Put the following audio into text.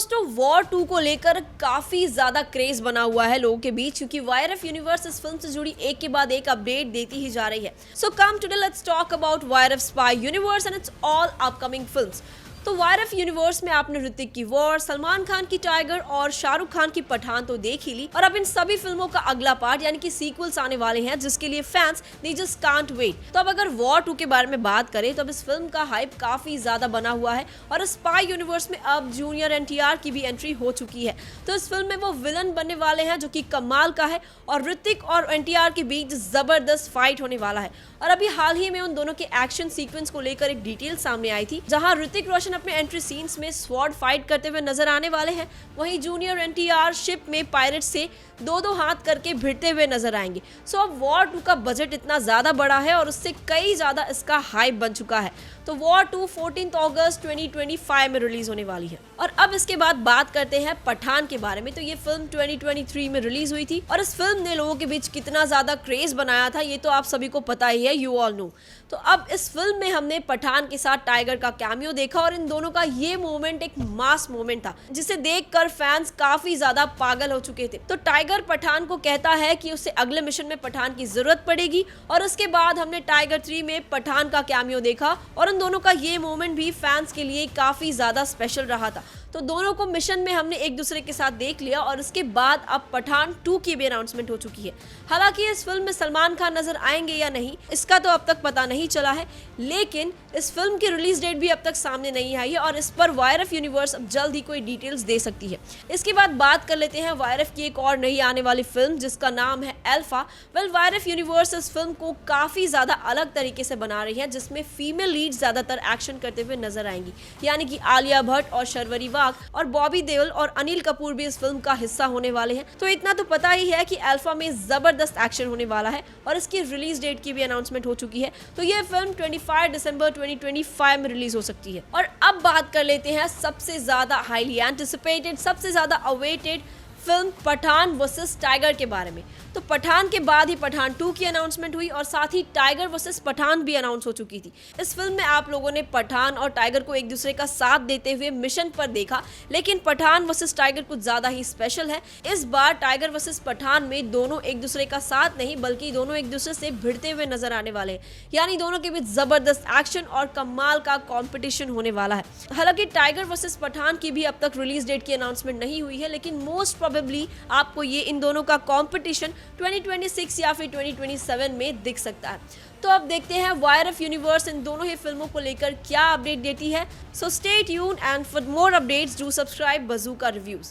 दोस्तों वॉर 2 को लेकर काफी ज्यादा क्रेज बना हुआ है लोगों के बीच, क्योंकि वायरफ यूनिवर्स इस फिल्म से जुड़ी एक के बाद एक अपडेट देती ही जा रही है। So come today let's talk about YRF spy universe and its all upcoming films. तो वायरफ यूनिवर्स में आपने ऋतिक की वॉर, सलमान खान की टाइगर और शाहरुख खान की पठान तो देख ही ली, और अब इन सभी फिल्मों का अगला पार्ट यानी कि सीक्वल्स आने वाले हैं, जिसके लिए fans they just can't wait. तो अब अगर वॉर 2 के बारे में बात करें तो अब इस फिल्म का हाइप काफी ज्यादा बना हुआ है और स्पाई यूनिवर्स में अब जूनियर एनटीआर की भी एंट्री हो चुकी है। तो इस फिल्म में वो विलन बनने वाले हैं जो कि कमाल का है, और ऋतिक और एनटीआर के बीच जबरदस्त फाइट होने वाला है। और अभी हाल ही में उन दोनों के एक्शन सीक्वेंस को लेकर एक डिटेल सामने आई थी, जहां ऋतिक रोशन अपने एंट्री सीन्स में स्वॉर्ड फाइट करते हुए नजर आने वाले हैं, वहीं जूनियर एनटीआर शिप में पायरेट से दो हाथ करके भिड़ते हुए नजर आएंगे। सो अब वॉर 2 का बजट इतना ज्यादा बड़ा है और उससे कई ज्यादा इसका हाइप बन चुका है। तो वॉर 2 14 अगस्त 2025 में रिलीज होने वाली है। और अब इसके बाद बात करते हैं पठान के बारे में। तो ये फिल्म 2023 में रिलीज हुई थी और इस फिल्म ने लोगों के बीच कितना ज्यादा क्रेज बनाया था ये तो आप सभी को पता ही है, यू ऑल नो। तो अब इस फिल्म में हमने पठान के साथ टाइगर का कैमियो देखा और इन दोनों का ये मोमेंट एक मास मोमेंट था, जिसे देखकर फैंस काफी ज्यादा पागल हो चुके थे। तो टाइगर पठान को कहता है कि उसे अगले मिशन में पठान की जरूरत पड़ेगी, और उसके बाद हमने टाइगर 3 में पठान का कैमियो देखा और उन दोनों का ये मोमेंट भी फैंस के लिए काफी ज्यादा स्पेशल रहा था। तो दोनों को मिशन में हमने एक दूसरे के साथ देख लिया और इसके बाद अब पठान 2 की भी अनाउंसमेंट हो चुकी है। हालांकि इस फिल्म में सलमान खान नजर आएंगे या नहीं इसका तो अब तक पता नहीं चला है, लेकिन इस फिल्म की रिलीज डेट भी अब तक सामने नहीं आई है और इस पर वायरफ यूनिवर्स अब जल्द ही कोई डिटेल्स दे सकती है। इसके बाद बात कर लेते हैं वायरफ की एक और नई आने वाली फिल्म जिसका नाम है अल्फा। वायरफ यूनिवर्स इस फिल्म को काफी ज्यादा अलग तरीके से बना रही है, जिसमें फीमेल लीड ज्यादातर एक्शन करते हुए नजर आएंगी, यानी कि आलिया भट्ट और शर्वरी और बॉबी देओल और अनिल कपूर भी इस फिल्म का हिस्सा होने वाले हैं। तो इतना तो पता ही है कि अल्फा में जबरदस्त एक्शन होने वाला है और इसकी रिलीज डेट की भी अनाउंसमेंट हो चुकी है। तो ये फिल्म 25 दिसंबर 2025 में रिलीज हो सकती है। और अब बात कर लेते हैं सबसे ज्यादा हाईली एंटिसिपेटेड, सबसे ज्यादा awaited film Pathaan versus Tiger के बारे में। तो पठान के बाद ही पठान 2 की अनाउंसमेंट हुई और साथ ही टाइगर वर्सेस पठान भी अनाउंस हो चुकी थी। इस फिल्म में आप लोगों ने पठान और टाइगर को एक दूसरे का साथ देते हुए मिशन पर देखा, लेकिन पठान वर्सेस टाइगर कुछ ज्यादा ही स्पेशल है। इस बार टाइगर वर्सेस पठान में दोनों एक दूसरे का साथ नहीं बल्कि दोनों एक दूसरे से भिड़ते हुए नजर आने वाले हैं, यानी दोनों के बीच जबरदस्त एक्शन और कमाल का कॉम्पिटिशन होने वाला है। हालांकि टाइगर वर्सेस पठान की भी अब तक रिलीज डेट की अनाउंसमेंट नहीं हुई है, लेकिन मोस्ट प्रोबेबली आपको ये इन दोनों का कॉम्पिटिशन 2026 या फिर 2027 में दिख सकता है। तो अब देखते हैं वायरफ यूनिवर्स इन दोनों ही फिल्मों को लेकर क्या अपडेट देती है। So stay tuned and for more updates do subscribe bazooka reviews.